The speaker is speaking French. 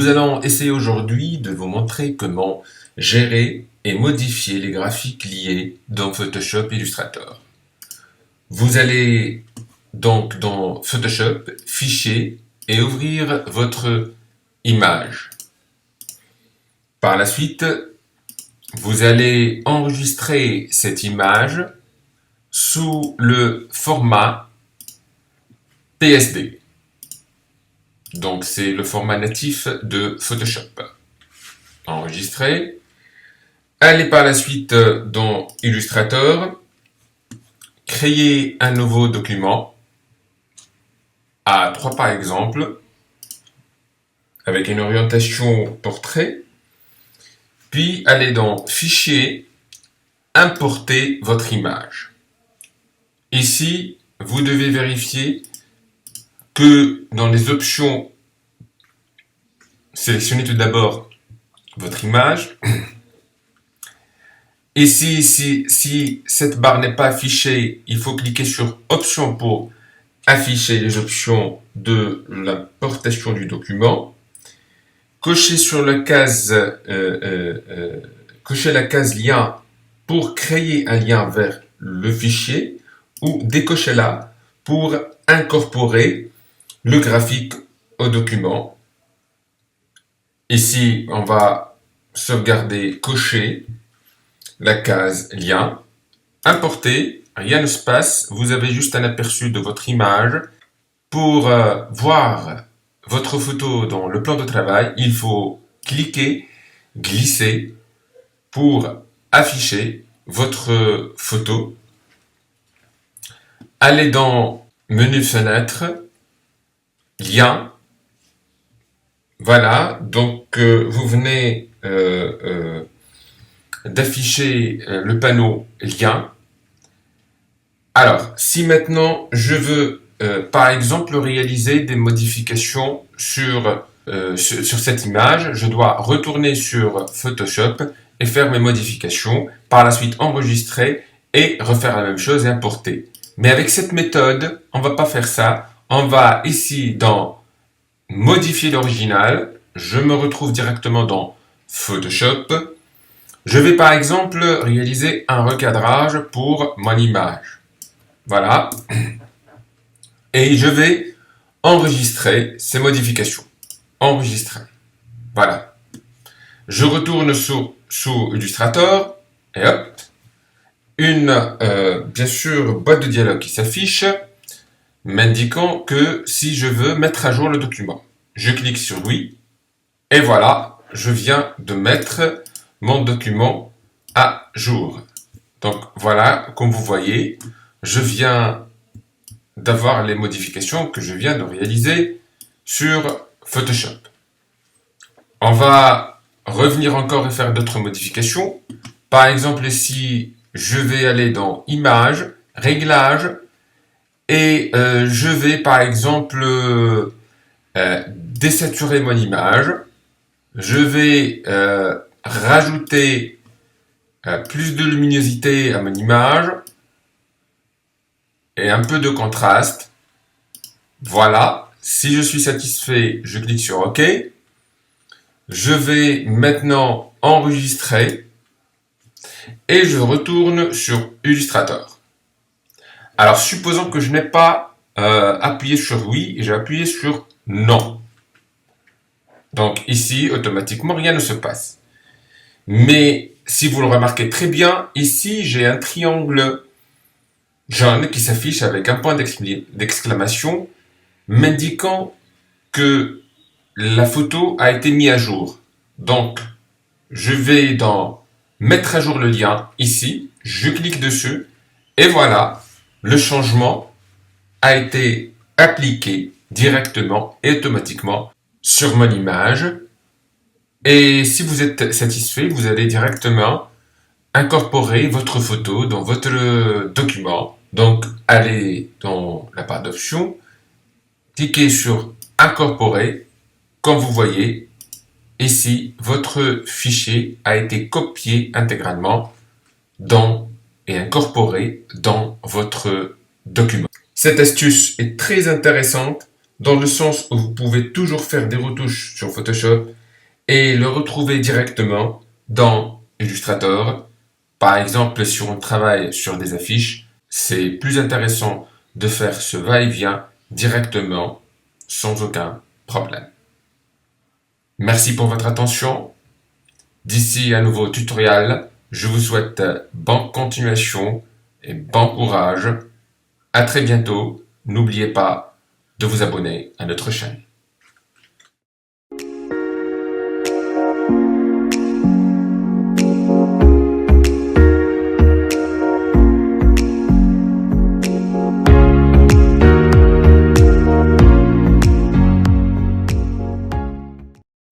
Nous allons essayer aujourd'hui de vous montrer comment gérer et modifier les graphiques liés dans Photoshop Illustrator. Vous allez donc dans Photoshop, Fichier et ouvrir votre image. Par la suite, vous allez enregistrer cette image sous le format PSD. Donc c'est le format natif de Photoshop. Enregistrer. Allez par la suite dans Illustrator. Créer un nouveau document. A3 par exemple. Avec une orientation portrait. Puis allez dans Fichier. Importer votre image. Ici, vous devez vérifier que dans les options, sélectionnez tout d'abord votre image. Ici, si cette barre n'est pas affichée, il faut cliquer sur Options pour afficher les options de l'importation du document. Cochez sur la case, cochez la case Lien pour créer un lien vers le fichier ou décochez-la pour incorporer le graphique au document. Ici, on va sauvegarder, cocher la case lien, importer, rien ne se passe, vous avez juste un aperçu de votre image. Pour voir votre photo dans le plan de travail, il faut cliquer, glisser pour afficher votre photo. Allez dans Menu Fenêtre, Lien. Voilà, donc vous venez d'afficher le panneau Lien. Alors, si maintenant je veux par exemple réaliser des modifications sur cette image, je dois retourner sur Photoshop et faire mes modifications, par la suite enregistrer et refaire la même chose et importer. Mais avec cette méthode, on ne va pas faire ça. On va ici dans Modifier l'original. Je me retrouve directement dans Photoshop. Je vais par exemple réaliser un recadrage pour mon image. Voilà. Et je vais enregistrer ces modifications. Enregistrer. Voilà. Je retourne sous Illustrator et hop. Bien sûr, boîte de dialogue qui s'affiche, m'indiquant que si je veux mettre à jour le document. Je clique sur oui, et voilà, je viens de mettre mon document à jour. Donc voilà, comme vous voyez, je viens d'avoir les modifications que je viens de réaliser sur Photoshop. On va revenir encore et faire d'autres modifications. Par exemple, ici, je vais aller dans Images, Réglages, et je vais par exemple désaturer mon image. Je vais rajouter plus de luminosité à mon image et un peu de contraste. Voilà. Si je suis satisfait, je clique sur OK. Je vais maintenant enregistrer et je retourne sur Illustrator. Alors, supposons que je n'ai pas appuyé sur oui et j'ai appuyé sur non. Donc ici, automatiquement, rien ne se passe. Mais si vous le remarquez très bien, ici, j'ai un triangle jaune qui s'affiche avec un point d'exclamation m'indiquant que la photo a été mise à jour. Donc, je vais dans Mettre à jour le lien, ici, je clique dessus, et voilà, le changement a été appliqué directement et automatiquement sur mon image. Et si vous êtes satisfait, vous allez directement incorporer votre photo dans votre document. Donc, allez dans la barre d'options, cliquez sur Incorporer. Comme vous voyez, ici, votre fichier a été copié intégralement et incorporé dans votre document. Cette astuce est très intéressante. dans le sens où vous pouvez toujours faire des retouches sur Photoshop et le retrouver directement dans Illustrator. Par exemple, si on travaille sur des affiches, c'est plus intéressant de faire ce va-et-vient directement sans aucun problème. Merci pour votre attention. D'ici un nouveau tutoriel, je vous souhaite bonne continuation et bon courage. À très bientôt. N'oubliez pas de vous abonner à notre chaîne.